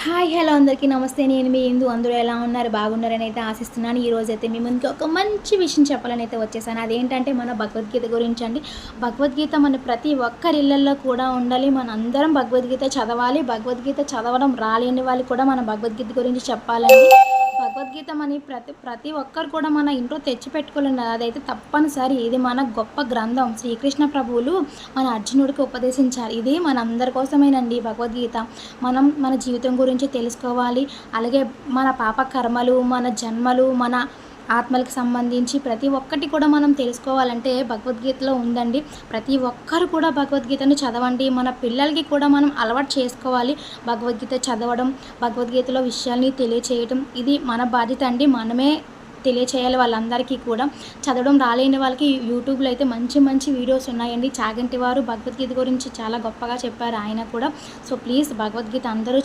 Hi hello అందరికీ నమస్తే. నేను మీ ఇందు. అందరూ ఎలా ఉన్నారు? బాగున్నారని అయితే ఆశిస్తున్నాను. ఈరోజైతే మీ ముందుకి ఒక మంచి విషయం చెప్పాలని అయితే వచ్చేసాను. అదేంటంటే మన భగవద్గీత గురించి అండి. భగవద్గీత మన ప్రతి ఒక్కరి ఇళ్లల్లో కూడా ఉండాలి. మనందరం భగవద్గీత చదవాలి. భగవద్గీత చదవడం రాలేని వాళ్ళు కూడా మన భగవద్గీత గురించి చెప్పాలండి. భగవద్గీత మన ప్రతి ఒక్కరు కూడా మన ఇంట్లో తెచ్చిపెట్టుకోవాలండి. అదైతే తప్పనిసరి. ఇది మన గొప్ప గ్రంథం. శ్రీకృష్ణ ప్రభువులు మన అర్జునుడికి ఉపదేశించారు. ఇది మనందరి కోసమేనండి భగవద్గీత. మనం మన జీవితం గురించి తెలుసుకోవాలి. అలాగే మన పాప కర్మలు, మన జన్మలు, మన ఆత్మలకు సంబంధించి ప్రతి ఒక్కటి కూడా మనం తెలుసుకోవాలంటే భగవద్గీతలో ఉందండి. ప్రతి ఒక్కరు కూడా భగవద్గీతను చదవండి. మన పిల్లలకి కూడా మనం అలవాటు చేసుకోవాలి భగవద్గీత చదవడం, భగవద్గీతలో విషయాల్ని తెలియచేయటం. ఇది మన బాధ్యత అండి. మనమే తెలియచేయాలి వాళ్ళందరికీ కూడా. చదవడం రాలేని వాళ్ళకి యూట్యూబ్లో అయితే మంచి మంచి వీడియోస్ ఉన్నాయండి. చాగంటి వారు భగవద్గీత గురించి చాలా గొప్పగా చెప్పారు ఆయన కూడా. సో ప్లీజ్ భగవద్గీత అందరూ